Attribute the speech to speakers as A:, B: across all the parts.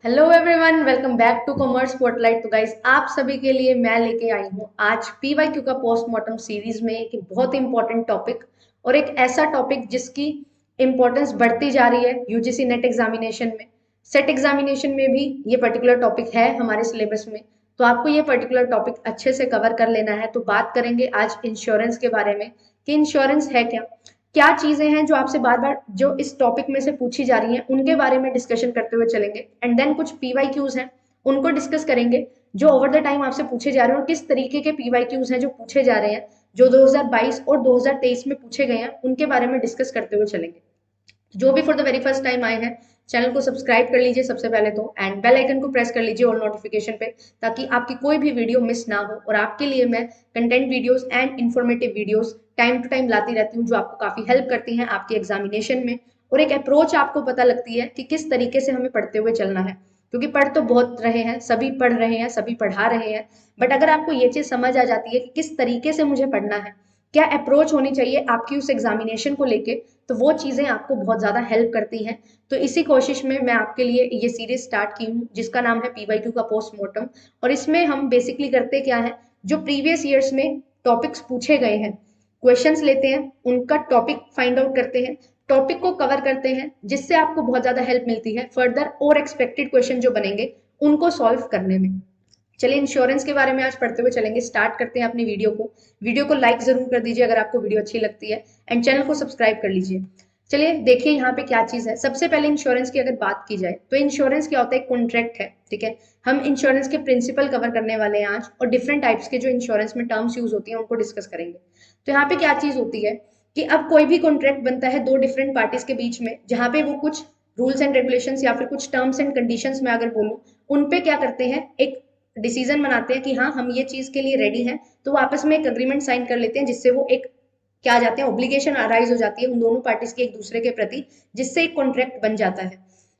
A: Hello everyone, welcome back to commerce spotlight. तो guys, आप सभी के लिए मैं लेके आई हूँ आज पीवाईक्यू का पोस्टमार्टम सीरीज में एक बहुत इंपॉर्टेंट टॉपिक और एक ऐसा टॉपिक जिसकी इंपॉर्टेंस बढ़ती जा रही है यूजीसी नेट एग्जामिनेशन में। सेट एग्जामिनेशन में भी ये पर्टिकुलर टॉपिक है हमारे सिलेबस में, तो आपको ये पर्टिकुलर टॉपिक अच्छे से कवर कर लेना है। तो बात करेंगे आज इंश्योरेंस के बारे में कि इंश्योरेंस है क्या, क्या चीजें हैं जो आपसे बार बार जो इस टॉपिक में से पूछी जा रही हैं उनके बारे में डिस्कशन करते हुए चलेंगे। एंड देन कुछ पीवाईक्यूज हैं, उनको डिस्कस करेंगे जो ओवर द टाइम आपसे पूछे जा रहे हैं और किस तरीके के पीवाईक्यूज हैं जो पूछे जा रहे हैं, जो 2022 और 2023 में पूछे गए हैं उनके बारे में डिस्कस करते हुए चलेंगे। जो भी for the very first time आए हैं, चैनल को सब्सक्राइब कर लीजिए सबसे पहले तो, एंड बेल आइकन को प्रेस कर लीजिए ऑल नोटिफिकेशन पे, ताकि आपकी कोई भी वीडियो मिस ना हो। और आपके लिए मैं content videos and informative videos time to time लाती रहती हूँ जो आपको काफी हेल्प करती हैं आपके एग्जामिनेशन में, और एक अप्रोच आपको पता लगती है कि किस तरीके से हमें पढ़ते हुए चलना है। क्योंकि पढ़ तो बहुत रहे हैं, सभी पढ़ रहे हैं, सभी पढ़ा रहे हैं, बट अगर आपको ये चीज समझ आ जाती है कि किस तरीके से मुझे पढ़ना है, क्या अप्रोच होनी चाहिए आपकी उस एग्जामिनेशन को लेके, तो वो चीजें आपको बहुत ज्यादा हेल्प करती हैं। तो इसी कोशिश में मैं आपके लिए ये सीरीज स्टार्ट की हूँ जिसका नाम है पीवाईक्यू का पोस्टमार्टम। और इसमें हम बेसिकली करते क्या है, जो प्रीवियस ईयर्स में टॉपिक्स पूछे गए हैं, क्वेश्चंस लेते हैं, उनका टॉपिक फाइंड आउट करते हैं, टॉपिक को कवर करते हैं, जिससे आपको बहुत ज्यादा हेल्प मिलती है फर्दर और एक्सपेक्टेड क्वेश्चन जो बनेंगे उनको सॉल्व करने में। चलिए इंश्योरेंस के बारे में आज पढ़ते हुए चलेंगे। स्टार्ट करते हैं अपनी वीडियो को लाइक जरूर कर दीजिए अगर आपको वीडियो अच्छी लगती है, एंड चैनल को सब्सक्राइब कर लीजिए। चलिए देखिए यहाँ पे क्या चीज है। सबसे पहले इंश्योरेंस की अगर बात की जाए तो इंश्योरेंस क्या होता है, एक कॉन्ट्रैक्ट है, ठीक है। हम इंश्योरेंस के प्रिंसिपल कवर करने वाले हैं आज, और डिफरेंट टाइप्स के जो इंश्योरेंस में टर्म्स यूज होती हैं उनको डिस्कस करेंगे। तो यहाँ पे क्या चीज होती है कि अब कोई भी कॉन्ट्रैक्ट बनता है दो डिफरेंट पार्टीज के बीच में, जहां पे वो कुछ रूल्स एंड रेगुलेशंस या फिर कुछ टर्म्स एंड कंडीशंस में अगर बोलूं, उन पे क्या करते हैं, एक डिसीजन बनाते हैं कि हाँ हम ये चीज के लिए रेडी हैं, तो वो आपस में एक अग्रीमेंट साइन कर लेते हैं, जिससे वो एक क्या आ जाते हैं, ऑब्लिगेशन अराइज हो जाती है उन दोनों पार्टीज की एक दूसरे के प्रति, जिससे एक कॉन्ट्रैक्ट बन जाता है।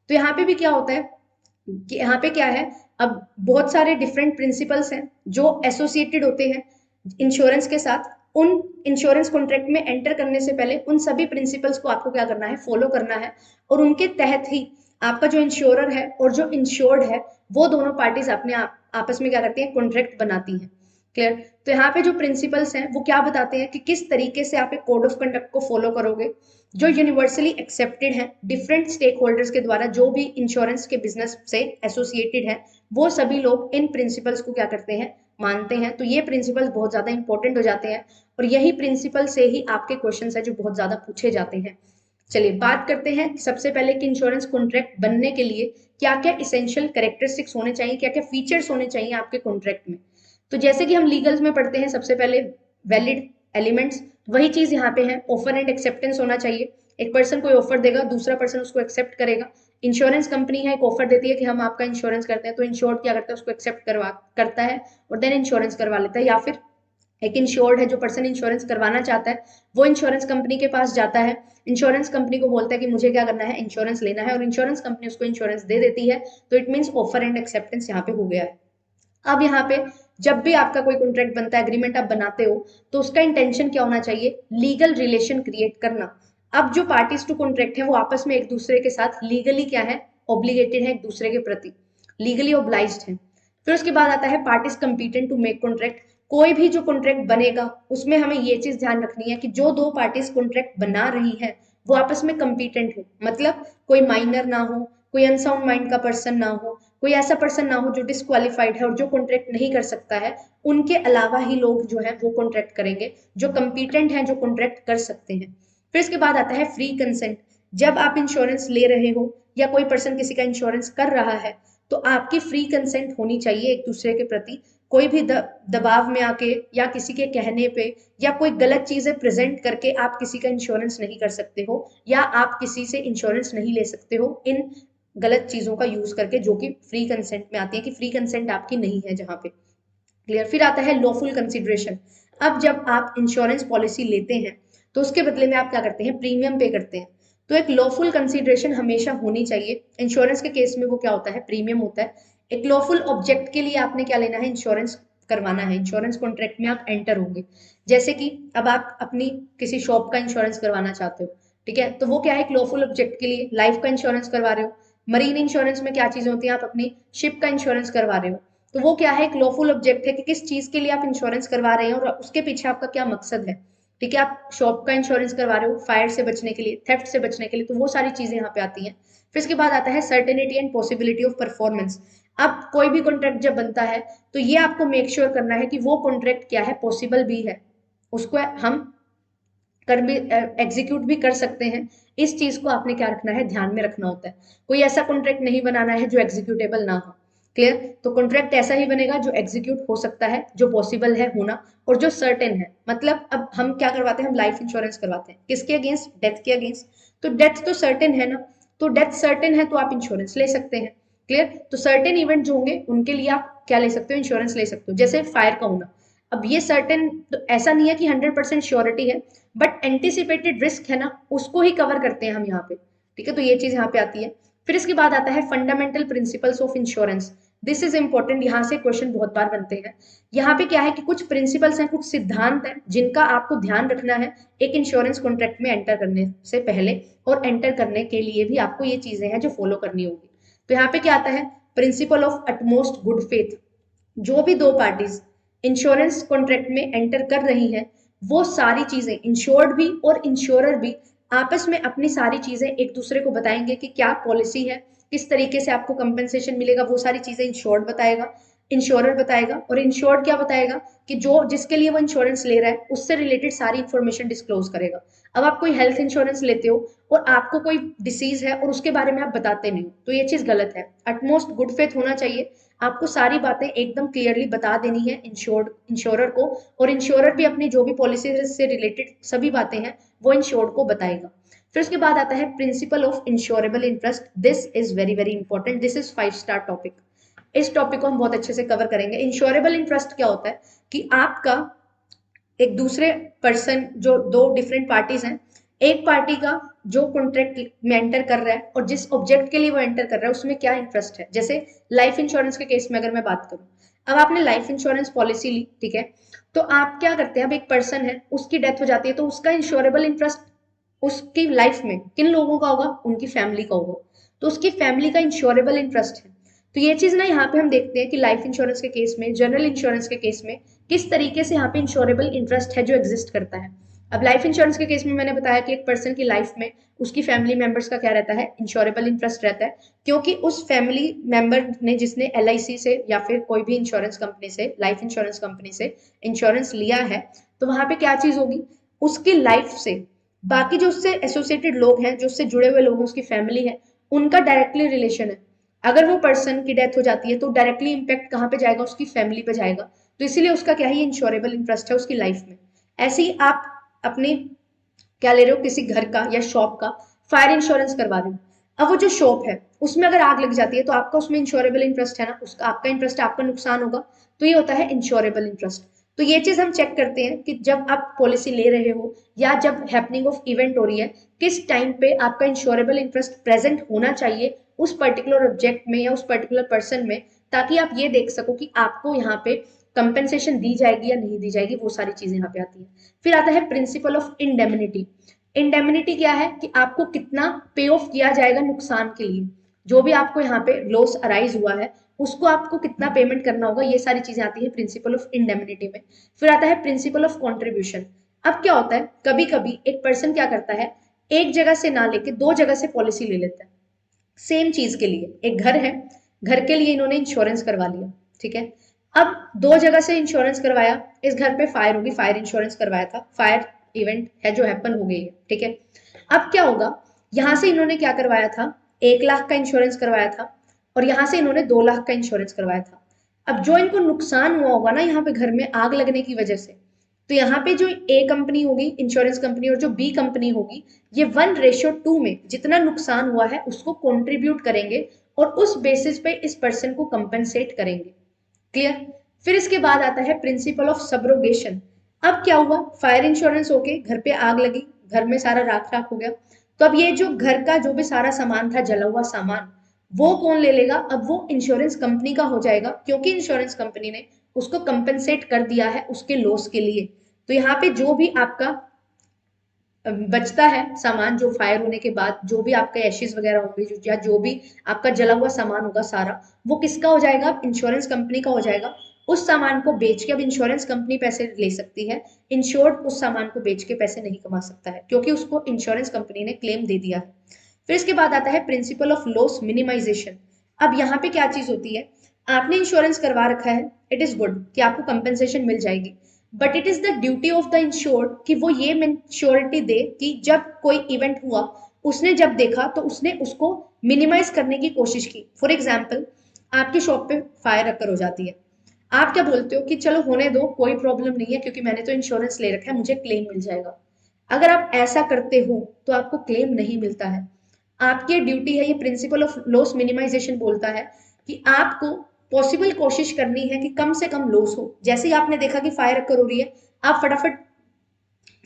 A: तो यहाँ पे भी क्या होता है कि यहाँ पे क्या है, अब बहुत सारे डिफरेंट प्रिंसिपल्स हैं जो एसोसिएटेड होते हैं इंश्योरेंस के साथ। उन इंश्योरेंस कॉन्ट्रैक्ट में एंटर करने से पहले उन सभी प्रिंसिपल्स को आपको क्या करना है, फॉलो करना है, और उनके तहत ही आपका जो इंश्योरर है और जो इंश्योर्ड है, वो दोनों पार्टीज अपने आपस में क्या करती हैं, कॉन्ट्रैक्ट बनाती हैं। क्लियर। तो यहाँ पे जो प्रिंसिपल्स हैं वो क्या बताते हैं कि किस तरीके से आप एक कोड ऑफ कंडक्ट को फॉलो करोगे, जो यूनिवर्सली एक्सेप्टेड है डिफरेंट स्टेक होल्डर्स के द्वारा, जो भी इंश्योरेंस के बिजनेस से एसोसिएटेड है, वो सभी लोग इन प्रिंसिपल्स को क्या करते हैं, मानते हैं। तो ये प्रिंसिपल्स बहुत ज्यादा इंपॉर्टेंट हो जाते हैं, और यही प्रिंसिपल से ही आपके क्वेश्चन है जो बहुत ज्यादा पूछे जाते हैं। चलिए बात करते हैं सबसे पहले कि इंश्योरेंस कॉन्ट्रैक्ट बनने के लिए क्या क्या इसेंशियल कैरेक्टरिस्टिक्स होने चाहिए, क्या क्या फीचर्स होने चाहिए आपके कॉन्ट्रैक्ट में। तो जैसे कि हम लीगल्स में पढ़ते हैं, सबसे पहले वैलिड एलिमेंट्स, वही चीज यहाँ पे है, ऑफर एंड एक्सेप्टेंस होना चाहिए। एक पर्सन कोई ऑफर देगा, दूसरा पर्सन उसको एक्सेप्ट करेगा। इंश्योरेंस कंपनी है, एक ऑफर देती है कि हम आपका इंश्योरेंस करते हैं, तो इंश्योर्ड क्या करता है, उसको एक्सेप्ट करता है और देन इंश्योरेंस करवा लेता है। या फिर एक इंश्योर्ड है, जो पर्सन इंश्योरेंस करवाना चाहता है, वो इंश्योरेंस कंपनी के पास जाता है, इंश्योरेंस कंपनी को बोलता है कि मुझे क्या करना है, इंश्योरेंस लेना है, और इंश्योरेंस कंपनी उसको इंश्योरेंस दे देती है। तो it means offer and acceptance यहाँ पे हो गया है। अब यहाँ पे जब भी आपका कोई कॉन्ट्रैक्ट बनता है, एग्रीमेंट आप बनाते हो, तो उसका इंटेंशन क्या होना चाहिए, लीगल रिलेशन क्रिएट करना। अब जो पार्टीज टू कॉन्ट्रैक्ट है वो आपस में एक दूसरे के साथ लीगली क्या है, ऑब्लिगेटेड है एक दूसरे के प्रति, लीगली ऑब्लाइज्ड है। फिर उसके बाद आता है parties competent to make contract. कोई भी जो कॉन्ट्रैक्ट बनेगा उसमें हमें ये चीज ध्यान रखनी है कि जो दो पार्टीज कॉन्ट्रैक्ट बना रही है वो आपस में कंपीटेंट हो, मतलब कोई माइनर ना हो, कोई अनसाउंड माइंड का पर्सन ना हो, कोई ऐसा पर्सन ना हो जो डिस्क्वालिफाइड है और जो कॉन्ट्रैक्ट नहीं कर सकता है। उनके अलावा ही लोग जो है वो कॉन्ट्रैक्ट करेंगे, जो कंपीटेंट हैं, जो कॉन्ट्रैक्ट कर सकते हैं। फिर इसके बाद आता है फ्री कंसेंट। जब आप इंश्योरेंस ले रहे हो या कोई पर्सन किसी का इंश्योरेंस कर रहा है, तो आपकी फ्री कंसेंट होनी चाहिए एक दूसरे के प्रति। कोई भी दबाव में आके या किसी के कहने पे या कोई गलत चीजें प्रेजेंट करके आप किसी का इंश्योरेंस नहीं कर सकते हो, या आप किसी से इंश्योरेंस नहीं ले सकते हो इन गलत चीजों का यूज करके, जो कि फ्री कंसेंट में आती है, कि फ्री कंसेंट आपकी नहीं है जहां पे। क्लियर। फिर आता है लॉफुल कंसिडरेशन। अब जब आप इंश्योरेंस पॉलिसी लेते हैं तो उसके बदले में आप क्या करते हैं, प्रीमियम पे करते हैं। तो एक लॉफुल कंसिडरेशन हमेशा होनी चाहिए। इंश्योरेंस के केस में वो क्या होता है, प्रीमियम होता है। एक लॉफुल ऑब्जेक्ट के लिए आपने क्या लेना है, इंश्योरेंस करवाना है, इंश्योरेंस कॉन्ट्रैक्ट में आप एंटर होंगे। जैसे कि अब आप अपनी किसी शॉप का इंश्योरेंस करवाना चाहते हो, ठीक है, तो वो क्या है, एक लॉफुल ऑब्जेक्ट के लिए लाइफ का इंश्योरेंस करवा रहे हो, मरीन इंश्योरेंस में क्या चीजें होती हैं, आप अपनी शिप का इंश्योरेंस करवा रहे हो, तो वो क्या है, एक लॉफुल ऑब्जेक्ट है कि किस चीज के लिए आप इंश्योरेंस करवा रहे हैं और उसके पीछे आपका क्या मकसद है। ठीक है, आप शॉप का इंश्योरेंस करवा रहे हो फायर से बचने के लिए, थेफ्ट से बचने के लिए, तो वो सारी चीजें यहाँ पे आती हैं। फिर इसके बाद आता है certainty and possibility of performance. अब कोई भी कॉन्ट्रैक्ट जब बनता है तो ये आपको मेक श्योर करना है कि वो कॉन्ट्रैक्ट क्या है, पॉसिबल भी है, उसको हम कर भी एग्जीक्यूट भी कर सकते हैं। इस चीज को आपने क्या रखना है, ध्यान में रखना होता है। कोई ऐसा कॉन्ट्रैक्ट नहीं बनाना है जो एग्जीक्यूटेबल ना हो। क्लियर, तो कॉन्ट्रैक्ट ऐसा ही बनेगा जो एग्जीक्यूट हो सकता है, जो पॉसिबल है होना, और जो सर्टेन है। मतलब अब हम क्या करवाते हैं, हम लाइफ इंश्योरेंस करवाते हैं किसके अगेंस्ट, डेथ के अगेंस्ट। तो डेथ तो सर्टेन है ना, तो डेथ सर्टेन है तो आप इंश्योरेंस ले सकते हैं। क्लियर, तो सर्टेन इवेंट जो होंगे उनके लिए आप क्या ले सकते हो, इंश्योरेंस ले सकते हो। जैसे फायर का होना, अब ये सर्टेन तो ऐसा नहीं है कि 100% श्योरिटी है, बट एंटिसिपेटेड रिस्क है ना, उसको ही कवर करते हैं हम यहाँ पे। ठीक है, तो ये चीज यहाँ पे आती है। फिर इसके बाद आता है fundamental principles of insurance. This is important, यहाँ से क्वेश्चन बहुत बार बनते हैं। यहाँ पे क्या है कि कुछ प्रिंसिपल्स हैं, कुछ सिद्धांत हैं जिनका आपको ध्यान रखना है एक इंश्योरेंस कॉन्ट्रैक्ट में एंटर करने से पहले, और एंटर करने के लिए भी आपको ये चीजें हैं जो फॉलो करनी होगी। तो यहाँ पे क्या आता है, principle of utmost good faith. जो भी दो पार्टीज इंश्योरेंस कॉन्ट्रैक्ट में एंटर कर रही हैं, वो सारी चीजें, इंश्योर्ड भी और इंश्योरर भी, आपस में अपनी सारी चीजें एक दूसरे को बताएंगे कि क्या पॉलिसी है, किस तरीके से आपको कंपनसेशन मिलेगा, वो सारी चीजें इंश्योर्ड बताएगा, इंश्योरर बताएगा, और इंश्योर्ड क्या बताएगा कि जो जिसके लिए वो इंश्योरेंस ले रहा है उससे रिलेटेड सारी इंफॉर्मेशन डिस्क्लोज करेगा। अब आप कोई हेल्थ इंश्योरेंस लेते हो और आपको कोई डिसीज है और उसके बारे में आप बताते नहीं हो, तो ये चीज गलत है। अटमोस्ट गुड फेथ होना चाहिए, आपको सारी बातें एकदम क्लियरली बता देनी है इंश्योरर को, और इंश्योरर भी अपनी जो भी पॉलिसी से रिलेटेड सभी बातें हैं वो इंश्योर्ड को बताएगा। फिर उसके बाद आता है principle of insurable interest. This is very very important, this is 5 star topic. इस टॉपिक को हम बहुत अच्छे से कवर करेंगे। इंश्योरेबल इंटरेस्ट क्या होता है कि आपका एक दूसरे पर्सन, जो दो डिफरेंट पार्टीज हैं, एक पार्टी का जो कॉन्ट्रैक्ट में एंटर कर रहा है और जिस ऑब्जेक्ट के लिए वो एंटर कर रहा है उसमें क्या इंटरेस्ट है। जैसे लाइफ इंश्योरेंस के केस में अगर मैं बात करूं, अब आपने लाइफ इंश्योरेंस पॉलिसी ली, ठीक है, तो आप क्या करते हैं, अब एक पर्सन है उसकी डेथ हो जाती है तो उसका इंश्योरेबल इंटरेस्ट उसकी लाइफ में किन लोगों का होगा, उनकी फैमिली का होगा, तो उसकी फैमिली का इंश्योरेबल इंटरेस्ट है। तो ये चीज ना यहाँ पे हम देखते हैं कि लाइफ इंश्योरेंस के केस में, जनरल इंश्योरेंस के केस में किस तरीके से यहाँ पे इंश्योरेबल इंटरेस्ट है जो एग्जिस्ट करता है। अब लाइफ इंश्योरेंस के केस में मैंने बताया कि एक पर्सन की लाइफ में उसकी फैमिली मेंबर्स का क्या रहता है, इंश्योरेबल इंटरेस्ट रहता है, क्योंकि उस फैमिली मेंबर ने जिसने LIC से या फिर कोई भी इंश्योरेंस कंपनी से, लाइफ इंश्योरेंस कंपनी से इंश्योरेंस लिया है, तो वहां पे क्या चीज होगी, उसकी लाइफ से बाकी जो उससे एसोसिएटेड लोग हैं, जो उससे जुड़े हुए लोग हैं, उसकी फैमिली है, उनका डायरेक्टली रिलेशन है। अगर वो पर्सन की डेथ हो जाती है तो डायरेक्टली इंपैक्ट कहाँ पे जाएगा, उसकी फैमिली पे जाएगा, तो इसीलिए उसका क्या है, इंश्योरेबल इंटरेस्ट है उसकी लाइफ में। ऐसे ही आप अपने क्या ले रहे हो, किसी घर का या शॉप का फायर इंश्योरेंस करवा रहे हो। अब वो जो शॉप है उसमें अगर आग लग जाती है तो आपका उसमें इंश्योरेबल इंटरेस्ट है ना, उसका आपका इंटरेस्ट, आपका नुकसान होगा, तो ये होता है इंश्योरेबल इंटरेस्ट। तो ये चीज हम चेक करते हैं कि जब आप पॉलिसी ले रहे हो या जब हैपनिंग ऑफ इवेंट हो रही है, किस टाइम पे आपका इंश्योरेबल इंटरेस्ट प्रेजेंट होना चाहिए उस पर्टिकुलर ऑब्जेक्ट में या उस पर्टिकुलर पर्सन में, ताकि आप ये देख सको कि आपको यहाँ पे कंपेंसेशन दी जाएगी या नहीं दी जाएगी, वो सारी चीजें यहाँ पे आती है। फिर आता है प्रिंसिपल ऑफ इंडेमनिटी। इंडेमनिटी क्या है कि आपको कितना पे ऑफ किया जाएगा नुकसान के लिए, जो भी आपको यहाँ पे लॉस अराइज हुआ है उसको आपको कितना पेमेंट करना होगा, ये सारी चीजें आती है प्रिंसिपल ऑफ इंडेमनिटी में। फिर आता है प्रिंसिपल ऑफ कॉन्ट्रीब्यूशन। अब क्या होता है, कभी कभी एक पर्सन क्या करता है, एक जगह से ना लेके दो जगह से पॉलिसी ले लेता है सेम चीज के लिए। एक घर है, घर के लिए इन्होंने इंश्योरेंस करवा लिया, ठीक है, अब दो जगह से इंश्योरेंस करवाया, इस घर पे फायर होगी, फायर इंश्योरेंस करवाया था, फायर इवेंट है जो हैपन हो गई है, ठीक है। अब क्या होगा, यहां से इन्होंने क्या करवाया था, 1 लाख का इंश्योरेंस करवाया था, और यहां से इन्होंने 2 लाख का इंश्योरेंस करवाया था। अब जो इनको नुकसान हुआ होगा ना यहाँ पे घर में आग लगने की वजह से, तो यहाँ पे जो A कंपनी होगी इंश्योरेंस कंपनी और जो B कंपनी होगी, ये 1:2 में जितना नुकसान हुआ है उसको कंट्रीब्यूट करेंगे और उस बेसिस पे इस पर्सन को कंपनसेट करेंगे। क्लियर। फिर इसके बाद आता है प्रिंसिपल ऑफ सब्रोगेशन। अब क्या हुआ, फायर इंश्योरेंस होके घर पे आग लगी, घर में सारा राख राख हो गया, तो अब ये जो घर का जो भी सारा सामान था, जला हुआ सामान, वो कौन ले लेगा, अब वो इंश्योरेंस कंपनी का हो जाएगा, क्योंकि इंश्योरेंस कंपनी ने उसको कंपनसेट कर दिया है उसके लॉस के लिए। तो यहाँ पे जो भी आपका बचता है सामान, जो फायर होने के बाद जो भी आपके एशेज वगैरह होंगे, या जो भी आपका जला हुआ सामान होगा सारा, वो किसका हो जाएगा? इंश्योरेंस कंपनी का हो जाएगा। उस सामान को बेच के अब इंश्योरेंस कंपनी पैसे ले सकती है, इंश्योर्ड उस सामान को बेच के पैसे नहीं कमा सकता है, क्योंकि उसको इंश्योरेंस कंपनी ने क्लेम दे दिया है। फिर इसके बाद आता है प्रिंसिपल ऑफ लॉस मिनिमाइजेशन। अब यहाँ पे क्या चीज होती है, आपने इंश्योरेंस करवा रखा है, इट इज गुड कि आपको कंपेंसेशन मिल जाएगी, but it is the duty of the insured कि वो ये श्योरिटी दे कि जब कोई इवेंट हुआ, उसने जब देखा तो उसने उसको मिनिमाइज करने की कोशिश की। फॉर एग्जाम्पल, आपकी शॉप पे फायर अकर हो जाती है, आप क्या बोलते हो कि चलो होने दो, कोई प्रॉब्लम नहीं है, क्योंकि मैंने तो इंश्योरेंस ले रखा है, मुझे क्लेम मिल जाएगा। अगर आप ऐसा करते हो तो आपको क्लेम नहीं मिलता है। आपकी ड्यूटी है, ये प्रिंसिपल ऑफ लॉस मिनिमाइजेशन बोलता है कि आपको पॉसिबल कोशिश करनी है कि कम से कम लॉस हो। जैसे ही आपने देखा कि फायर अकर हो रही है, आप फटाफट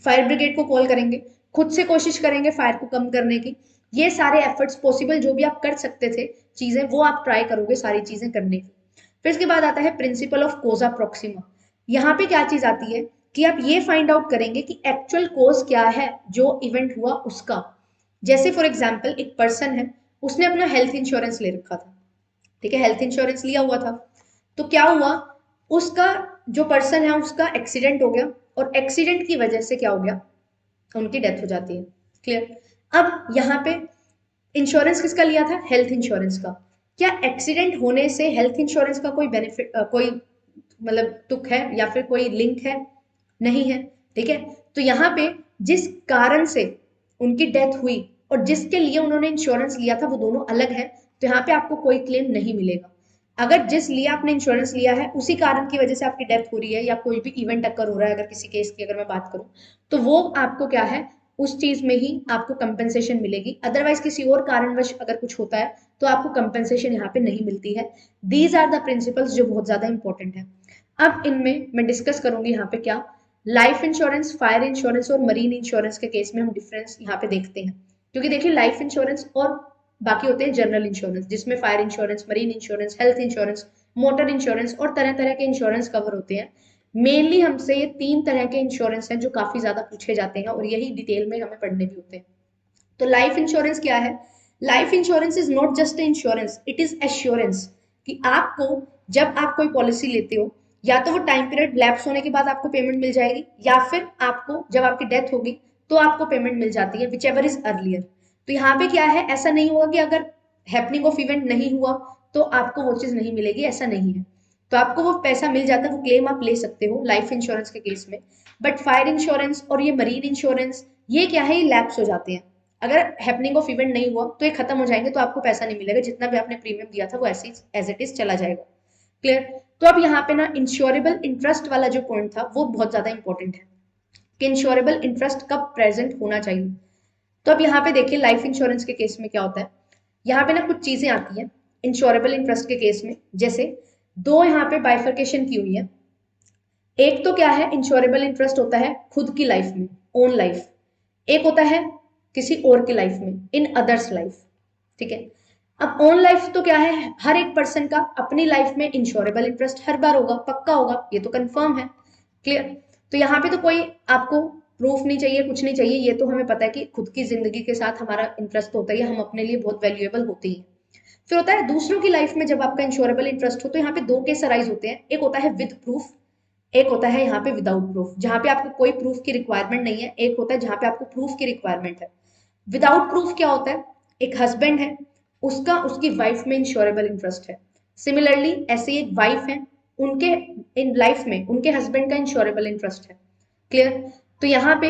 A: फायर ब्रिगेड को कॉल करेंगे, खुद से कोशिश करेंगे फायर को कम करने की। ये सारे एफर्ट्स पॉसिबल जो भी आप कर सकते थे चीजें, वो आप ट्राई करोगे सारी चीजें करने की। फिर इसके बाद आता है प्रिंसिपल ऑफ कोजा प्रोक्सिमा। यहाँ पे क्या चीज आती है कि आप ये फाइंड आउट करेंगे कि एक्चुअल कोज क्या है जो इवेंट हुआ उसका। जैसे फॉर एग्जाम्पल, एक पर्सन है, उसने अपना हेल्थ इंश्योरेंस ले रखा था, ठीक है, हेल्थ इंश्योरेंस लिया हुआ था, तो क्या हुआ, उसका जो पर्सन है उसका एक्सीडेंट हो गया, और एक्सीडेंट की वजह से क्या हो गया, उनकी डेथ हो जाती है। क्लियर? अब यहाँ पे इंश्योरेंस किसका लिया था? हेल्थ इंश्योरेंस का। क्या एक्सीडेंट होने से हेल्थ इंश्योरेंस का कोई बेनिफिट, कोई मतलब तुक है या फिर कोई लिंक है? नहीं है। ठीक है, तो यहाँ पे जिस कारण से उनकी डेथ हुई और जिसके लिए उन्होंने इंश्योरेंस लिया था, वो दोनों अलग है, तो यहाँ पे आपको कोई क्लेम नहीं मिलेगा। अगर जिस लिए आपने इंश्योरेंस लिया है उसी कारण की वजह से आपकी डेथ हो रही है, या कोई भी इवेंट अकर हो रहा है, अगर किसी केस की अगर मैं बात करूं, तो वो आपको क्या है, उस चीज में ही आपको कंपेंसेशन मिलेगी। अदरवाइज किसी और कारणवश अगर कुछ होता है तो आपको कंपेंसेशन यहाँ पे नहीं मिलती है। दीज आर द प्रिंसिपल्स जो बहुत ज्यादा इंपॉर्टेंट है। अब इनमें मैं डिस्कस करूंगी यहाँ पे क्या, लाइफ इंश्योरेंस, फायर इंश्योरेंस और मरीन इंश्योरेंस के केस में हम डिफरेंस यहाँ पे देखते हैं। क्योंकि देखिए, लाइफ इंश्योरेंस और बाकी होते हैं जनरल इंश्योरेंस, जिसमें fire insurance, marine insurance, health insurance, motor insurance और तरह तरह के इंश्योरेंस कवर होते हैं। मेनली हमसे ये 3 तरह के इंश्योरेंस हैं जो काफी ज्यादा पूछे जाते हैं, और यही डिटेल में हमें पढ़ने भी होते हैं। तो लाइफ इंश्योरेंस क्या है? Life insurance is not just insurance, it is assurance कि आपको जब आप कोई पॉलिसी लेते हो, या तो वो टाइम पीरियड लैप्स होने के बाद आपको पेमेंट मिल जाएगी, या फिर आपको जब आपकी डेथ होगी तो आपको पेमेंट मिल जाती है, विच एवर इज अर्लियर। तो यहाँ पे क्या है, ऐसा नहीं होगा कि अगर हैपनिंग ऑफ इवेंट नहीं हुआ तो आपको वो चीज नहीं मिलेगी, ऐसा नहीं है। तो आपको वो पैसा मिल जाता है, वो क्लेम आप ले सकते हो लाइफ इंश्योरेंस के केस में। बट फायर इंश्योरेंस और ये मरीन इंश्योरेंस, ये क्या है, ये लैप्स हो जाते हैं। अगर हैपनिंग ऑफ इवेंट नहीं हुआ तो ये खत्म हो जाएंगे, तो आपको पैसा नहीं मिलेगा, जितना भी आपने प्रीमियम दिया था वो ऐसे एज इट इज चला जाएगा। क्लियर? तो अब यहाँ पे ना इंश्योरेबल इंटरेस्ट वाला जो पॉइंट था वो बहुत ज्यादा इंपॉर्टेंट है कि इंश्योरेबल इंटरेस्ट कब प्रेजेंट होना चाहिए। तो अब यहाँ पे देखिए, लाइफ इंश्योरेंस के केस में क्या होता है, यहाँ पे ना कुछ चीजें आती हैं इंश्योरेबल इंटरेस्ट के केस में। जैसे दो यहाँ पे बाइफर्केशन की हुई है। एक तो क्या है, इंश्योरेबल इंटरेस्ट होता है खुद की लाइफ में, ओन लाइफ। एक होता है किसी और की लाइफ में, इन अदर्स लाइफ। ठीक है, अब ओन लाइफ तो क्या है, हर एक पर्सन का अपनी लाइफ में इंश्योरेबल इंटरेस्ट हर बार होगा, पक्का होगा, ये तो कंफर्म है। क्लियर? तो यहाँ पे तो कोई आपको प्रूफ नहीं चाहिए, कुछ नहीं चाहिए, ये तो हमें पता है कि खुद की जिंदगी के साथ हमारा इंटरेस्ट होता है, हम अपने लिए बहुत वैल्यूएबल होते हैं। फिर होता है दूसरों की लाइफ में जब आपका इंश्योरेबल इंटरेस्ट हो, तो यहाँ पे दो केस अराइज होते हैं। एक होता है विद प्रूफ, एक होता है यहाँ पे विदाउट प्रूफ, जहां पे आपको कोई प्रूफ की रिक्वायरमेंट नहीं है। एक होता है जहां पे आपको प्रूफ की रिक्वायरमेंट है। विदाउट प्रूफ क्या होता है, एक हस्बैंड है, उसका उसकी वाइफ में इंश्योरेबल इंटरेस्ट है। सिमिलरली ऐसे ही एक वाइफ है, उनके इन लाइफ में उनके हस्बैंड का इंश्योरेबल इंटरेस्ट है। क्लियर? तो यहाँ पे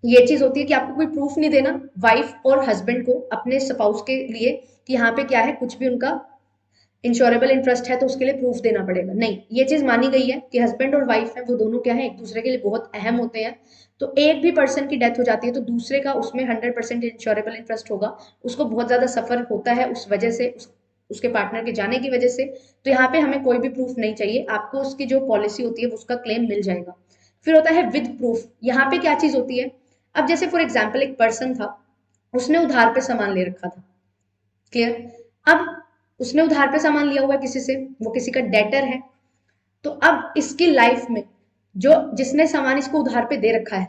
A: ये चीज होती है कि आपको कोई प्रूफ नहीं देना वाइफ और हस्बैंड को अपने स्पाउस के लिए कि यहाँ पे क्या है, कुछ भी उनका इंश्योरेबल इंटरेस्ट है तो उसके लिए प्रूफ देना पड़ेगा, नहीं। ये चीज मानी गई है कि हस्बैंड और वाइफ है वो दोनों क्या है, एक दूसरे के लिए बहुत अहम होते हैं। तो एक भी पर्सन की डेथ हो जाती है तो दूसरे का उसमें 100% इंश्योरेबल इंटरेस्ट होगा, उसको बहुत ज्यादा सफर होता है उस वजह से, उसके पार्टनर के जाने की वजह से। तो यहाँ पे हमें कोई भी प्रूफ नहीं चाहिए, आपको उसकी जो पॉलिसी होती है उसका क्लेम मिल जाएगा। फिर होता है विद प्रूफ। यहाँ पे क्या चीज होती है, अब जैसे फॉर एग्जाम्पल एक पर्सन था, उसने उधार पे सामान ले रखा था। क्लियर? अब उसने उधार पे सामान लिया हुआ है किसी से, वो किसी का डेटर है। तो अब इसकी लाइफ में जो जिसने सामान इसको उधार पे दे रखा है,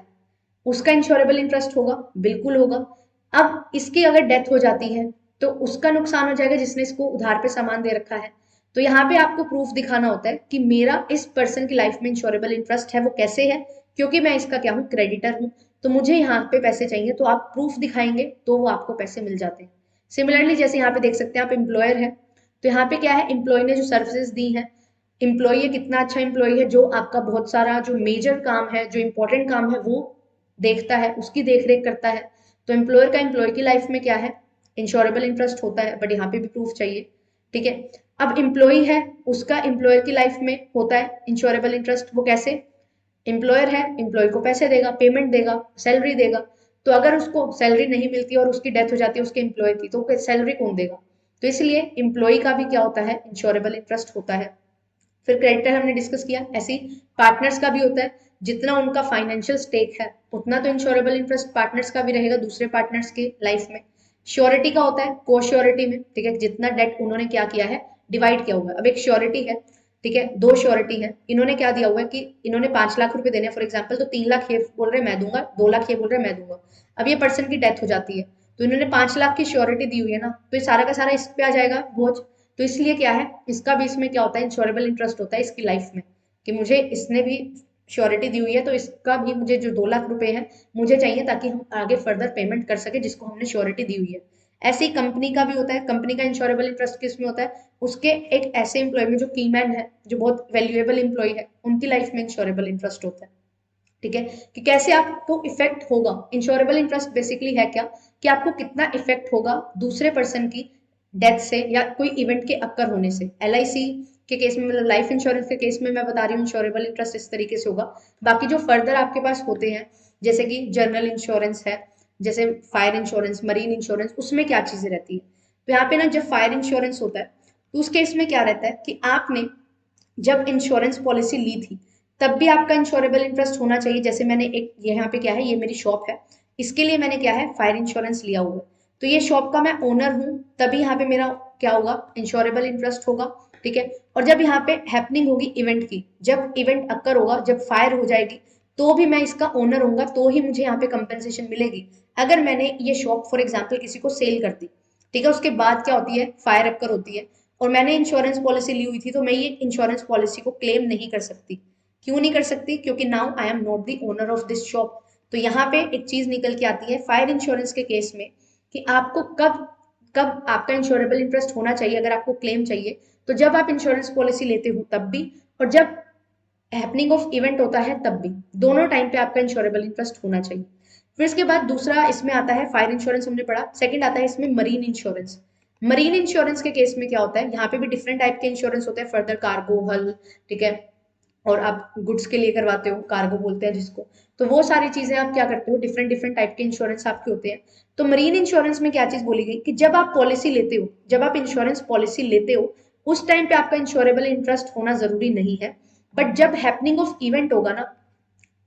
A: उसका इंश्योरेबल इंटरेस्ट होगा, बिल्कुल होगा। अब इसकी अगर डेथ हो जाती है तो उसका नुकसान हो जाएगा जिसने इसको उधार पे सामान दे रखा है। तो यहाँ पे आपको प्रूफ दिखाना होता है कि मेरा इस पर्सन की लाइफ में इंश्योरेबल इंटरेस्ट है। वो कैसे है? क्योंकि मैं इसका क्या हूँ, क्रेडिटर हूँ, तो मुझे यहाँ पे पैसे चाहिए, तो आप प्रूफ दिखाएंगे तो वो आपको पैसे मिल जाते हैं। सिमिलरली जैसे यहाँ पे देख सकते हैं आप एम्प्लॉयर है, तो यहाँ पे क्या है, एम्प्लॉय ने जो सर्विसेज दी है, एम्प्लॉय कितना अच्छा एम्प्लॉय है जो आपका बहुत सारा जो मेजर काम है, जो इंपॉर्टेंट काम है वो देखता है, उसकी देख रेख करता है। तो एम्प्लॉयर का एम्प्लॉय की लाइफ में क्या है, इंश्योरेबल इंटरेस्ट होता है, बट यहाँ पे भी प्रूफ चाहिए। ठीक है। अब एम्प्लॉय है, उसका एम्प्लॉयर की लाइफ में होता है इंश्योरेबल इंटरेस्ट। वो कैसे? एम्प्लॉयर है, एम्प्लॉय को पैसे देगा, पेमेंट देगा, सैलरी देगा। तो अगर उसको सैलरी नहीं मिलती और उसकी डेथ हो जाती है उसके एम्प्लॉय की, तो सैलरी कौन देगा? तो इसलिए एम्प्लॉय का भी क्या होता है, इंश्योरेबल इंटरेस्ट होता है। फिर क्रेडिटर हमने डिस्कस किया, ऐसी पार्टनर्स का भी होता है, जितना उनका फाइनेंशियल स्टेक है उतना तो इंश्योरेबल इंटरेस्ट पार्टनर्स का भी रहेगा दूसरे पार्टनर्स की लाइफ में। श्योरिटी का होता है को श्योरिटी में, ठीक है, जितना डेट उन्होंने क्या किया है, डिवाइड किया हुआ है। अब एक श्योरिटी है, ठीक है, दो श्योरिटी है, इन्होंने क्या दिया हुआ है कि इन्होंने 5 लाख रुपए देने फॉर एग्जाम्पल, तो 3 लाख ये बोल रहे मैं दूंगा, 2 लाख ये बोल रहे मैं दूंगा। अब ये पर्सन की डेथ हो जाती है, तो इन्होंने 5 लाख की श्योरिटी दी हुई है ना, तो ये सारा का सारा इस पे आ जाएगा बोझ। तो इसलिए क्या है, इसका भी इसमें क्या होता है, इंश्योरेबल इंटरेस्ट होता है इसकी लाइफ में, कि मुझे इसने भी श्योरिटी दी हुई है, तो इसका भी मुझे जो 2 लाख रुपए है मुझे चाहिए, ताकि हम आगे फर्दर पेमेंट कर सके जिसको हमने श्योरिटी दी हुई है। ऐसे ही कंपनी का भी होता है, कंपनी का इंश्योरेबल इंटरेस्ट किसमें होता है, उसके एक ऐसे एम्प्लॉय में जो की मैन है, जो बहुत वैल्यूएबल एम्प्लॉय है, उनकी लाइफ में इंश्योरेबल इंटरेस्ट होता है। ठीक है, कि कैसे आपको इफेक्ट होगा। इंश्योरेबल इंटरेस्ट बेसिकली है क्या, कि आपको कितना इफेक्ट होगा दूसरे पर्सन की डेथ से या कोई इवेंट के अक्कर होने से। LIC के केस में, मतलब लाइफ इंश्योरेंस के केस में मैं बता रही हूँ, इंश्योरेबल इंटरेस्ट इस तरीके से होगा। बाकी जो फर्दर आपके पास होते हैं, जैसे कि जनरल इंश्योरेंस है, जैसे फायर इंश्योरेंस, मरीन इंश्योरेंस, उसमें क्या चीजें रहती है। तो यहाँ पे ना जब फायर इंश्योरेंस होता है तो उस केस में क्या रहता है कि आपने जब इंश्योरेंस पॉलिसी ली थी तब भी आपका इंश्योरेबल इंटरेस्ट होना चाहिए। जैसे मैंने एक, यहाँ पे क्या है, ये मेरी शॉप है, इसके लिए मैंने क्या है, फायर इंश्योरेंस लिया हुआ है, तो ये शॉप का मैं ओनर हूँ, तभी यहाँ पे मेरा क्या होगा, इंश्योरेबल इंटरेस्ट होगा। ठीक है। और जब यहाँ पे हैपनिंग होगी इवेंट की, जब इवेंट अक्कर होगा, जब फायर हो जाएगी, तो भी मैं इसका ओनर होऊंगा, तो ही मुझे यहाँ पे कंपेंसेशन मिलेगी। अगर मैंने ये शॉप फॉर एग्जाम्पल किसी को सेल कर दी, ठीक है, उसके बाद क्या होती है, फायर अक्कर होती है, और मैंने इंश्योरेंस पॉलिसी ली हुई थी, तो मैं ये इंश्योरेंस पॉलिसी को क्लेम नहीं कर सकती। क्यों नहीं कर सकती? क्योंकि now I am not the owner of this shop. तो यहाँ पे एक चीज निकल के आती है फायर इंश्योरेंस के केस में, कि आपको कब कब आपका इंश्योरेबल इंटरेस्ट होना चाहिए अगर आपको क्लेम चाहिए, तो जब आप इंश्योरेंस पॉलिसी लेते हो तब भी, और जब हैपनिंग ऑफ इवेंट होता है तब भी, दोनों टाइम पे आपका इंश्योरेबल इंटरेस्ट होना चाहिए। फिर इसके बाद दूसरा इसमें आता है, फायर इंश्योरेंस हमने पढ़ा, सेकंड आता है इसमें मरीन इंश्योरेंस। मरीन इंश्योरेंस के केस में क्या होता है, यहाँ पे भी डिफरेंट टाइप के इंश्योरेंस होते हैं, फर्दर कार्गो, हल, ठीक है, और आप गुड्स के लिए करवाते हो, कार्गो बोलते हैं जिसको, तो वो सारी चीजें आप क्या करते हो, डिफरेंट डिफरेंट टाइप के इंश्योरेंस आपके होते हैं। तो मरीन इंश्योरेंस में क्या चीज बोली गई, कि जब आप पॉलिसी लेते हो, जब आप इंश्योरेंस पॉलिसी लेते हो, उस टाइम पे आपका इंश्योरेबल इंटरेस्ट होना जरूरी नहीं है, बट जब हैपनिंग ऑफ इवेंट होगा ना,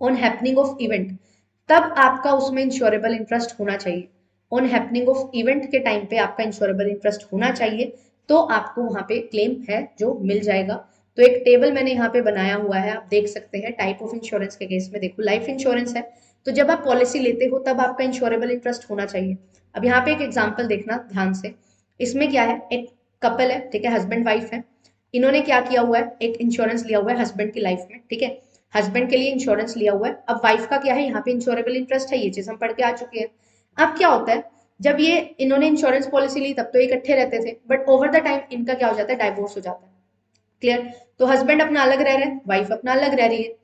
A: ऑन हैपनिंग ऑफ इवेंट, तब आपका उसमें इंश्योरेबल इंटरेस्ट होना चाहिए। ऑन हैपनिंग ऑफ इवेंट के टाइम पे आपका इंश्योरेबल इंटरेस्ट होना चाहिए, तो आपको वहां पे क्लेम है जो मिल जाएगा। तो एक टेबल मैंने यहाँ पे बनाया हुआ है, आप देख सकते हैं, टाइप ऑफ इंश्योरेंस के केस में देखो, लाइफ इंश्योरेंस है, तो जब आप पॉलिसी लेते हो तब आपका इंश्योरेबल इंटरेस्ट होना चाहिए। अब यहाँ पे एक एग्जाम्पल देखना ध्यान से, इसमें क्या है, एक कपल है, ठीक है, हस्बैंड वाइफ है, इन्होंने क्या किया हुआ है, एक इंश्योरेंस लिया हुआ है हस्बैंड की लाइफ में, ठीक है, हस्बैंड के लिए इंश्योरेंस लिया हुआ है। अब वाइफ का क्या है, यहाँ पे इंश्योरेबल इंटरेस्ट है, ये चीज हम पढ़ के आ चुके हैं। अब क्या होता है, जब ये इन्होंने इंश्योरेंस पॉलिसी ली तब तो इकट्ठे रहते थे, बट ओवर द टाइम इनका क्या हो जाता है, डाइवोर्स हो जाता है। क्लियर? तो हस्बैंड अपना अलग रह रहे हैं, वाइफ अपना अलग रह रही है।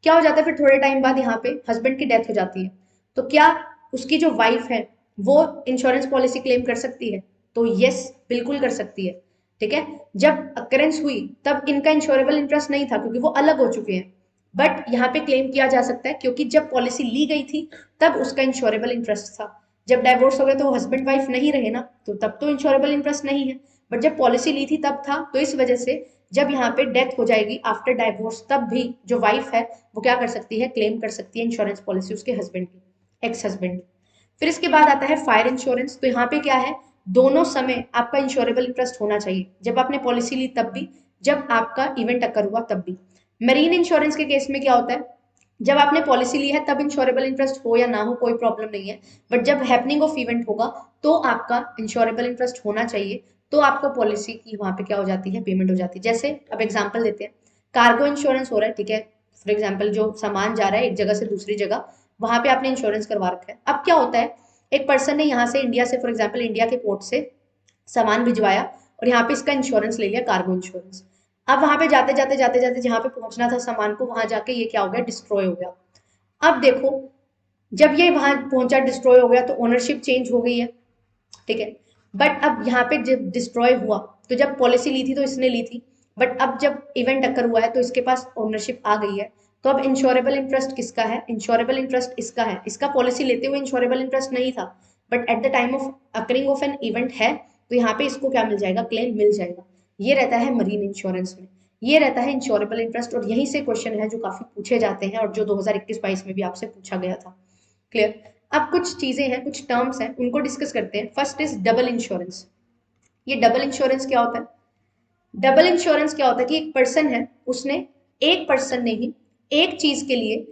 A: क्या हो जाता है, फिर थोड़े टाइम बाद यहाँ पे हस्बैंड की डेथ हो जाती है, तो क्या उसकी जो वाइफ है वो इंश्योरेंस पॉलिसी क्लेम कर सकती है? तो यस, बिल्कुल कर सकती है। ठीक है, जब अकरेंस हुई तब इनका इंश्योरेबल इंटरेस्ट नहीं था, क्योंकि वो अलग हो चुके हैं, बट यहाँ पे क्लेम किया जा सकता है, क्योंकि जब पॉलिसी ली गई थी तब उसका इंश्योरेबल इंटरेस्ट था। जब डाइवोर्स हो गया तो हस्बैंड वाइफ नहीं रहे ना, तो तब तो इंश्योरेबल इंटरेस्ट नहीं है, बट जब पॉलिसी ली थी तब था। तो इस वजह से जब यहाँ पे डेथ हो जाएगी आफ्टर डाइवोर्स, तब भी जो वाइफ है वो क्या कर सकती है, क्लेम कर सकती है इंश्योरेंस पॉलिसी उसके हस्बैंड की, एक्स हस्बैंड। फिर इसके बाद आता है फायर इंश्योरेंस। तो यहाँ पे क्या है, दोनों समय आपका इंश्योरेबल इंटरेस्ट होना चाहिए, जब आपने पॉलिसी ली तब भी, जब आपका इवेंट अकर हुआ तब भी। मरीन इंश्योरेंस के केस में क्या होता है, जब आपने पॉलिसी ली है तब इंश्योरेबल इंटरेस्ट हो या ना हो कोई प्रॉब्लम नहीं है, बट जब हैपनिंग ऑफ इवेंट होगा तो आपका इंश्योरेबल इंटरेस्ट होना चाहिए, तो आपको पॉलिसी की वहां पे क्या हो जाती है, पेमेंट हो जाती है। जैसे अब एग्जांपल देते हैं, कार्गो इंश्योरेंस हो रहा है, ठीक है, फॉर एग्जांपल जो सामान जा रहा है एक जगह से दूसरी जगह, वहां पे आपने इंश्योरेंस करवा रखा है। अब क्या होता है, एक पर्सन ने यहाँ से इंडिया से, फॉर एग्जाम्पल इंडिया के पोर्ट से सामान भिजवाया और यहाँ पे इसका इंश्योरेंस ले लिया, कार्गो इंश्योरेंस। अब वहां पे जाते जाते जाते जाते जहां पे पहुंचना था सामान को, वहां जाके ये क्या हो गया, डिस्ट्रॉय हो गया। अब देखो, जब ये वहां पहुंचा डिस्ट्रॉय हो गया तो ओनरशिप चेंज हो गई है, ठीक है, बट अब यहाँ पे जब डिस्ट्रॉय हुआ तो जब पॉलिसी ली थी तो इसने ली थी, बट अब जब इवेंट अकर हुआ है तो इसके पास ओनरशिप आ गई है, तो अब इंश्योरेबल इंटरेस्ट किसका है, इंश्योरेबल इंटरेस्ट इसका है। इसका पॉलिसी लेते हुए इंश्योरेबल इंटरेस्ट नहीं था, but at the time of occurring of an event है, तो यहाँ पे इसको क्या मिल जाएगा, क्लेम मिल जाएगा। ये रहता है मरीन इंश्योरेंस में, ये रहता है इंश्योरेबल इंटरेस्ट, और यहीं से क्वेश्चन है जो काफी पूछे जाते हैं और जो 2021-22 में भी आपसे पूछा गया था। क्लियर। अब कुछ चीजें हैं, कुछ टर्म्स हैं, उनको डिस्कस करते हैं। First is double insurance. ये डबल इंश्योरेंस क्या होता है, डबल इंश्योरेंस क्या होता है कि एक पर्सन है, उसने, एक पर्सन ने ही एक चीज के लिए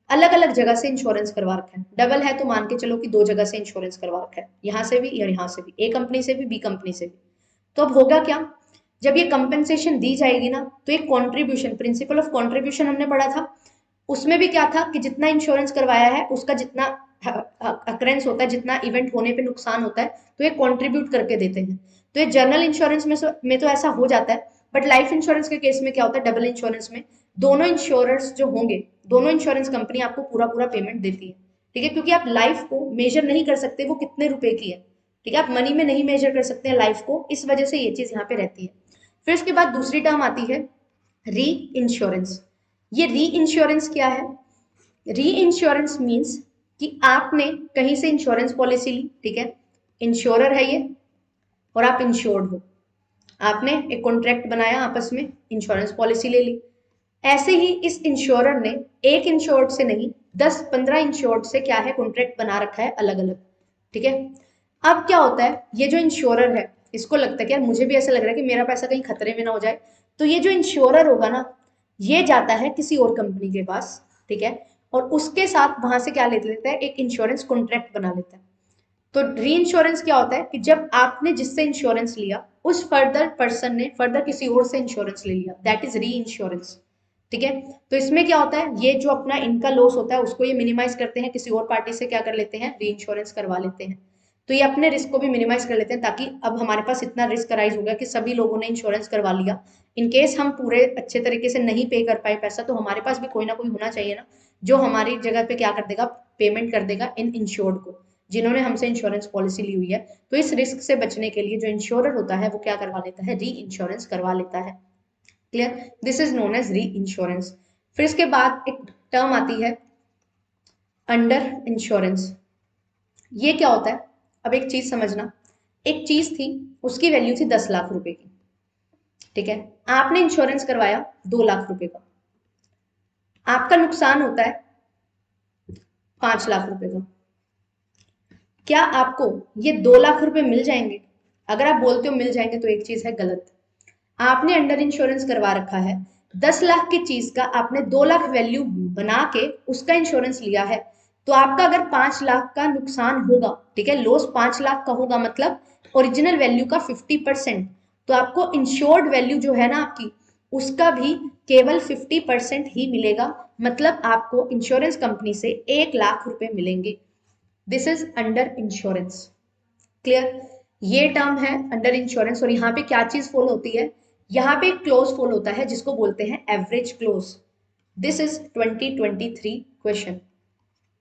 A: अलग अलग जगह से इंश्योरेंस करवा रखा है। डबल है तो मान के चलो कि दो जगह से इंश्योरेंस करवा रखा है, यहां से भी और यहां से भी, ए कंपनी से भी बी कंपनी से भी। तो अब होगा क्या, जब ये कंपेंसेशन दी जाएगी ना, तो एक कॉन्ट्रीब्यूशन, प्रिंसिपल ऑफ कॉन्ट्रीब्यूशन हमने पढ़ा था, उसमें भी क्या था कि जितना इंश्योरेंस करवाया है उसका जितना अक्रेंस होता है, जितना इवेंट होने पे नुकसान होता है, तो ये कंट्रीब्यूट करके देते हैं। तो ये जनरल इंश्योरेंस में तो ऐसा हो जाता है, बट लाइफ इंश्योरेंस के केस में क्या होता है, डबल इंश्योरेंस में दोनों इंश्योरर्स जो होंगे, दोनों इंश्योरेंस कंपनी आपको पूरा पूरा पेमेंट देती है, ठीक है, क्योंकि आप लाइफ को मेजर नहीं कर सकते वो कितने रुपए की है, ठीक है, आप मनी में नहीं मेजर कर सकते हैं लाइफ को, इस वजह से ये चीज यहाँ पे रहती है। फिर उसके बाद दूसरी टर्म आती है री इंश्योरेंस। ये री इंश्योरेंस क्या है, री इंश्योरेंस मीन्स कि आपने कहीं से इंश्योरेंस पॉलिसी ली, ठीक है, इंश्योरर है ये और आप इंश्योर्ड हो, आपने एक कॉन्ट्रैक्ट बनाया आपस में, इंश्योरेंस पॉलिसी ले ली। ऐसे ही इस इंश्योरर ने एक इंश्योर्ड से नहीं, 10-15 इंश्योर्ड से क्या है, कॉन्ट्रैक्ट बना रखा है अलग अलग, ठीक है। अब क्या होता है, ये जो इंश्योरर है इसको लगता है कि यार मुझे भी ऐसा लग रहा है कि मेरा पैसा कहीं खतरे में ना हो जाए, तो ये जो इंश्योरर होगा ना, ये जाता है किसी और कंपनी के पास, ठीक है, और उसके साथ वहां से क्या ले लेता है, एक इंश्योरेंस कॉन्ट्रैक्ट बना लेता है। तो री इंश्योरेंस क्या होता है कि जब आपने जिससे इंश्योरेंस लिया उस फर्दर पर्सन ने फर्दर किसी और से इंश्योरेंस ले लिया, दैट इज री इंश्योरेंस, ठीक है। तो इसमें क्या होता है, ये जो अपना इनका लॉस होता है उसको ये मिनिमाइज करते हैं, किसी और पार्टी से क्या कर लेते हैं, री इंश्योरेंस करवा लेते हैं। तो ये अपने रिस्क को भी मिनिमाइज कर लेते हैं, ताकि अब हमारे पास इतना रिस्क अराइज हो गया कि सभी लोगों ने इंश्योरेंस करवा लिया, इन केस हम पूरे अच्छे तरीके से नहीं पे कर पाए पैसा, तो हमारे पास भी कोई ना कोई होना चाहिए ना, जो हमारी जगह पे क्या कर देगा, पेमेंट कर देगा इन इंश्योर्ड को, जिन्होंने हमसे इंश्योरेंस पॉलिसी ली हुई है। तो इस रिस्क से बचने के लिए जो इंश्योरर होता है वो क्या करवा लेता है, री इंश्योरेंस करवा लेता है। Clear, this is known as reinsurance. फिर इसके बाद एक टर्म आती है अंडर इंश्योरेंस। ये क्या होता है, अब एक चीज समझना, एक चीज थी, उसकी वैल्यू थी 10 लाख रुपए की, ठीक है, आपने इंश्योरेंस करवाया 2 लाख रुपए का, आपका नुकसान होता है 5 लाख रुपए का। क्या आपको ये 2 लाख रुपए मिल जाएंगे? अगर आप बोलते हो मिल जाएंगे तो एक चीज है गलत, आपने अंडर इंश्योरेंस करवा रखा है, 10 लाख की चीज का आपने 2 लाख वैल्यू बना के उसका इंश्योरेंस लिया है, तो आपका अगर 5 लाख का नुकसान होगा, ठीक है, लॉस 5 लाख का होगा, मतलब ओरिजिनल वैल्यू का 50%, तो आपको इंश्योर्ड वैल्यू जो है ना आपकी, उसका भी केवल 50% ही मिलेगा, मतलब आपको इंश्योरेंस कंपनी से 1 लाख रुपए मिलेंगे। This is under insurance. Clear, ये टर्म है अंडर इंश्योरेंस। और यहाँ पे क्या चीज फॉलो होती है, यहाँ पे एक क्लोज फॉलो होता है जिसको बोलते हैं average close. This is 2023 question.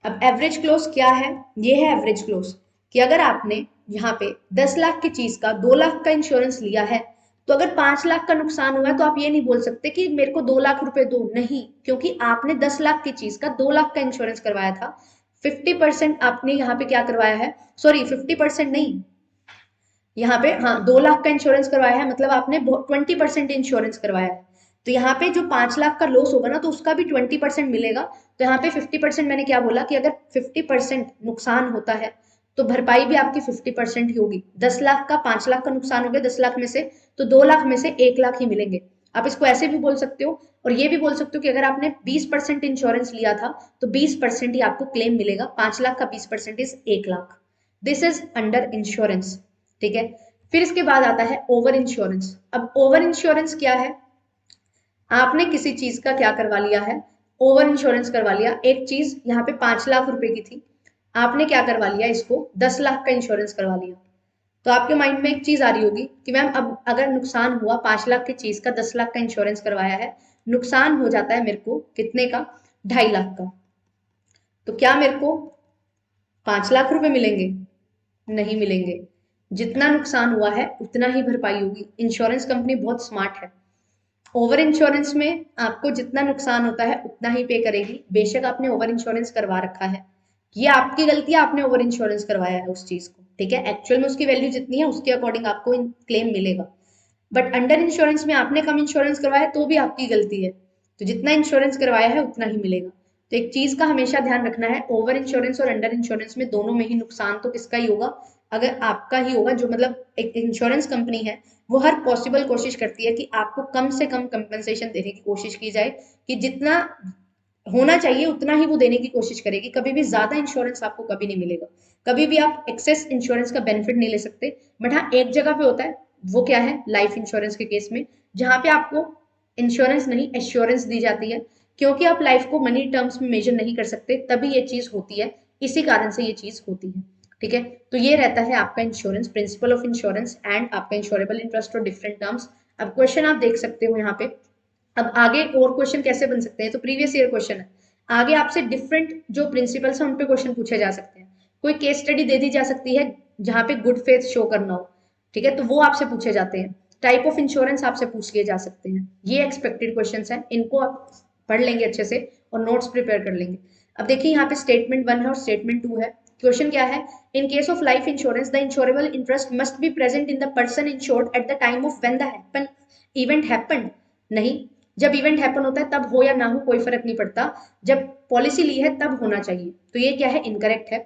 A: अब एवरेज क्लोज क्या है, ये है एवरेज क्लोज कि अगर आपने यहाँ पे 10 लाख की चीज का 2 लाख का इंश्योरेंस लिया है, तो अगर 5 लाख का नुकसान हुआ है तो आप ये नहीं बोल सकते कि मेरे को 2 लाख रुपए दो, नहीं, क्योंकि आपने 10 लाख की चीज का 2 लाख का इंश्योरेंस करवाया था, 50% आपने यहाँ पे क्या करवाया है, सॉरी 50% नहीं, यहाँ पे हाँ 2 लाख का इंश्योरेंस करवाया है, मतलब आपने 20% इंश्योरेंस करवाया है, तो यहाँ पे जो 5 लाख का लॉस होगा ना तो उसका भी 20% मिलेगा। तो यहाँ पे 50%, मैंने क्या बोला कि अगर 50% नुकसान होता है तो भरपाई भी आपकी 50% ही होगी। 10 लाख का 5 लाख का नुकसान हो गया 10 लाख में से, तो 2 लाख में से 1 लाख ही मिलेंगे। आप इसको ऐसे भी बोल सकते हो और ये भी बोल सकते हो कि अगर आपने 20% इंश्योरेंस लिया था तो 20% ही आपको क्लेम मिलेगा। 5 लाख का 20% is 1 lakh. This is under insurance. ठीक है, फिर इसके बाद आता है ओवर इंश्योरेंस। अब ओवर इंश्योरेंस क्या है? आपने किसी चीज का क्या करवा लिया है, ओवर इंश्योरेंस करवा लिया। एक चीज यहाँ पे 5 लाख रुपए की थी, आपने क्या करवा लिया, इसको 10 लाख का इंश्योरेंस करवा लिया। तो आपके माइंड में एक चीज आ रही होगी कि मैम अब अगर नुकसान हुआ, 5 लाख की चीज का 10 लाख का इंश्योरेंस करवाया है, नुकसान हो जाता है मेरे को कितने का, 2.5 लाख का, तो क्या मेरे को 5 लाख रुपए मिलेंगे? नहीं मिलेंगे। जितना नुकसान हुआ है उतना ही भरपाई होगी। इंश्योरेंस कंपनी बहुत स्मार्ट है। ओवर इंश्योरेंस में आपको जितना नुकसान होता है उतना ही पे करेगी। बेशक आपने ओवर इंश्योरेंस करवा रखा है, ये आपकी गलती है, आपने ओवर इंश्योरेंस करवाया है उस चीज को, ठीक है। एक्चुअल में उसकी वैल्यू जितनी है उसके अकॉर्डिंग आपको क्लेम मिलेगा। बट अंडर इंश्योरेंस में आपने कम इंश्योरेंस करवाया तो भी आपकी गलती है, तो जितना इंश्योरेंस करवाया है उतना ही मिलेगा। तो एक चीज का हमेशा ध्यान रखना है, ओवर इंश्योरेंस और अंडर इंश्योरेंस में दोनों में ही नुकसान तो किसका ही होगा, अगर आपका ही होगा। जो मतलब एक इंश्योरेंस कंपनी है वो हर पॉसिबल कोशिश करती है कि आपको कम से कम कंपनसेशन देने की कोशिश की जाए, कि जितना होना चाहिए उतना ही वो देने की कोशिश करेगी। कभी भी ज्यादा इंश्योरेंस आपको कभी नहीं मिलेगा, कभी भी आप एक्सेस इंश्योरेंस का बेनिफिट नहीं ले सकते। बट हाँ, एक जगह पे होता है, वो क्या है, लाइफ इंश्योरेंस के केस में, जहां पे आपको इंश्योरेंस नहीं एश्योरेंस दी जाती है, क्योंकि आप लाइफ को मनी टर्म्स में मेजर नहीं कर सकते, तभी ये चीज होती है, इसी कारण से ये चीज होती है। ठीक है, तो ये रहता है आपका insurance, principle of insurance and आपका इंश्योरेबल इंटरेस्ट और डिफरेंट टर्म्स। अब क्वेश्चन आप देख सकते हो यहाँ पे। अब आगे और क्वेश्चन कैसे बन सकते हैं, तो प्रीवियस ईयर क्वेश्चन है, आगे आपसे डिफरेंट जो प्रिंसिपल्स हैं उन पे क्वेश्चन पूछे जा सकते हैं। कोई केस स्टडी दे दी जा सकती है जहां पे गुड फेथ शो करना हो, ठीक है, तो वो आपसे पूछे जाते हैं। टाइप ऑफ इंश्योरेंस आपसे पूछ लिए जा सकते हैं। ये एक्सपेक्टेड क्वेश्चंस हैं, इनको आप पढ़ लेंगे अच्छे से और नोट्स प्रिपेयर कर लेंगे। अब देखिए यहाँ पे स्टेटमेंट 1 है और स्टेटमेंट 2 है। क्वेश्चन क्या है, in case of life insurance the insurable interest must be present in the person insured at the time of when the happen event happened. नहीं, जब इवेंट हैपन होता है तब हो या ना हो कोई फर्क नहीं पड़ता, जब पॉलिसी ली है तब होना चाहिए। तो ये क्या है, इनकरेक्ट है।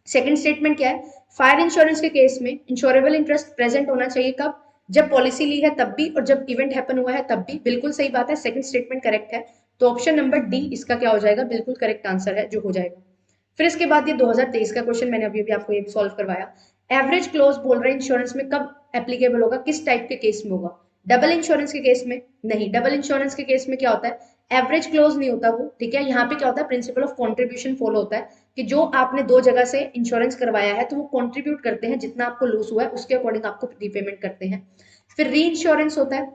A: सेकंड स्टेटमेंट क्या है, फायर इंश्योरेंस के केस में इंश्योरेबल इंटरेस्ट प्रेजेंट होना चाहिए कब, जब पॉलिसी ली है तब भी और जब इवेंट हैपन हुआ है तब भी। बिल्कुल सही बात है, सेकंड स्टेटमेंट करेक्ट है। तो ऑप्शन नंबर डी इसका क्या हो जाएगा, बिल्कुल करेक्ट आंसर है जो हो जाएगा। फिर इसके बाद ये 2023 का क्वेश्चन, मैंने अभी अभी आपको ये सॉल्व करवाया। एवरेज क्लोज बोल रहे हैं इंश्योरेंस में कब एप्लीकेबल होगा, किस टाइप के केस में होगा, डबल इंश्योरेंस के केस में नहीं। डबल इंश्योरेंस के केस में क्या होता है, एवरेज क्लोज नहीं होता वो, ठीक है। यहाँ पे क्या होता है, प्रिंसिपल ऑफ कॉन्ट्रीब्यूशन फॉलो होता है, कि जो आपने दो जगह से इंश्योरेंस करवाया है तो वो कॉन्ट्रीब्यूट करते हैं, जितना आपको लॉस हुआ है उसके अकॉर्डिंग आपको रीपेमेंट करते हैं। फिर री इंश्योरेंस होता है,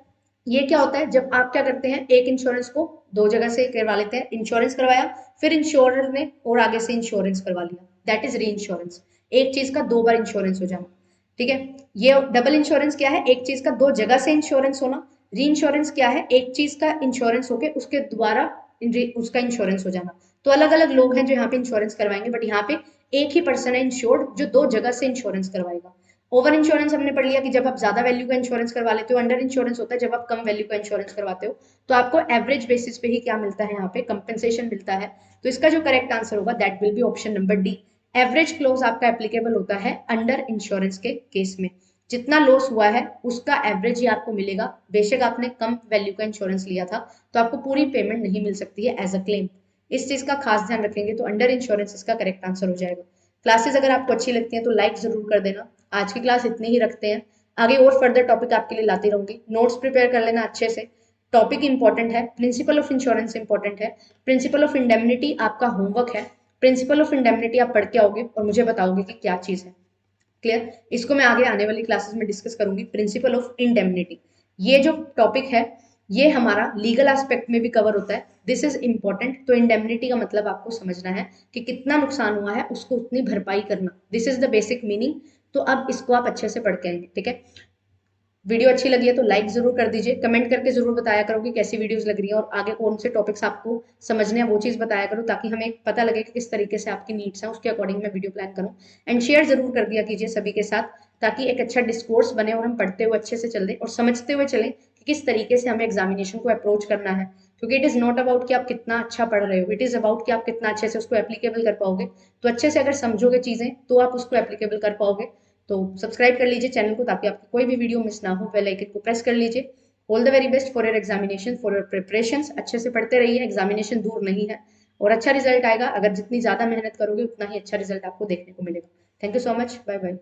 A: ये क्या होता है, जब आप क्या करते हैं, एक इंश्योरेंस को दो जगह से करवा लेते हैं, इंश्योरेंस करवाया फिर इंश्योरर ने और आगे से इंश्योरेंस करवा लिया, दैट इज री इंश्योरेंस। एक चीज का दो बार इंश्योरेंस हो जाना, ठीक है। ये डबल इंश्योरेंस क्या है, एक चीज का दो जगह से इंश्योरेंस होना। री इंश्योरेंस क्या है, एक चीज का इंश्योरेंस होके उसके द्वारा उसका इंश्योरेंस हो जाना। तो अलग अलग लोग हैं जो यहाँ पे इंश्योरेंस करवाएंगे, बट यहाँ पे एक ही पर्सन है इंश्योर्ड जो दो जगह से इंश्योरेंस करवाएगा। ओवर इंश्योरेंस हमने पढ़ लिया कि जब आप ज्यादा वैल्यू का इंश्योरेंस करवा लेते हो। अंडर इंश्योरेंस होता है जब आप कम वैल्यू का इंश्योरेंस करवाते हो। तो आपको एवरेज बेसिस पे ही क्या मिलता है, यहाँ पे कंपेंसेशन मिलता है। तो इसका जो करेक्ट आंसर होगा that will be option number D. Average close आपका एप्लीकेबल होता है अंडर इंश्योरेंस के केस में, जितना लॉस हुआ है उसका एवरेज ही आपको मिलेगा। बेशक आपने कम वैल्यू का इंश्योरेंस लिया था तो आपको पूरी पेमेंट नहीं मिल सकती है एज अ क्लेम। इस चीज का खास ध्यान रखेंगे तो अंडर इंश्योरेंस इसका करेक्ट आंसर हो जाएगा। क्लासेस अगर आपको अच्छी लगती हैं तो लाइक जरूर कर देना। आज की क्लास इतनी ही रखते हैं, आगे और फर्दर टॉपिक आपके लिए लाती रहूंगी। नोट्स प्रिपेयर कर लेना अच्छे से, टॉपिक इंपॉर्टेंट है, प्रिंसिपल ऑफ इंश्योरेंस इंपॉर्टेंट है, प्रिंसिपल ऑफ इंडेमनिटी आपका होमवर्क है। प्रिंसिपल ऑफ इंडेमनिटी आप पढ़ के आओगे और मुझे बताओगे कि क्या चीज है। क्लियर, इसको मैं आगे आने वाली क्लासेस में डिस्कस करूंगी। प्रिंसिपल ऑफ इंडेमनिटी, ये जो टॉपिक है ये हमारा लीगल एस्पेक्ट में भी कवर होता है, दिस इज इंपॉर्टेंट। तो इंडेमनिटी का मतलब आपको समझना है कि कितना नुकसान हुआ है उसको उतनी भरपाई करना, this is the basic meaning. तो अब इसको आप अच्छे से पढ़ के आएंगे, ठीक है। वीडियो अच्छी लगी है तो लाइक जरूर कर दीजिए, कमेंट करके जरूर बताया करो कि कैसी वीडियोस लग रही हैं और आगे कौन से टॉपिक्स आपको समझने हैं वो चीज बताया करो, ताकि हमें पता लगे कि किस तरीके से आपकी नीड्स हैं, उसके अकॉर्डिंग मैं वीडियो प्लान करूँ। एंड शेयर जरूर कर दिया कीजिए सभी के साथ, ताकि एक अच्छा डिस्कोर्स बने और हम पढ़ते हुए अच्छे से चल दें और समझते हुए चलें कि किस तरीके से हमें एग्जामिनेशन को अप्रोच करना है। क्योंकि इट इज नॉट अबाउट कि आप कितना अच्छा पढ़ रहे हो, इट इज अबाउट कि आप कितना अच्छे से उसको एप्लीकेबल कर पाओगे। तो अच्छे से अगर समझोगे चीजें तो आप उसको एप्लीकेबल कर पाओगे। तो सब्सक्राइब कर लीजिए चैनल को ताकि आपकी कोई भी वीडियो मिस ना हो, बेल आइकन को प्रेस कर लीजिए। All the very best for your examination, for your preparations. अच्छे से पढ़ते रहिए, एग्जामिनेशन दूर नहीं है और अच्छा रिजल्ट आएगा। अगर जितनी ज्यादा मेहनत करोगे उतना ही अच्छा रिजल्ट आपको देखने को मिलेगा। Thank you so much, bye bye.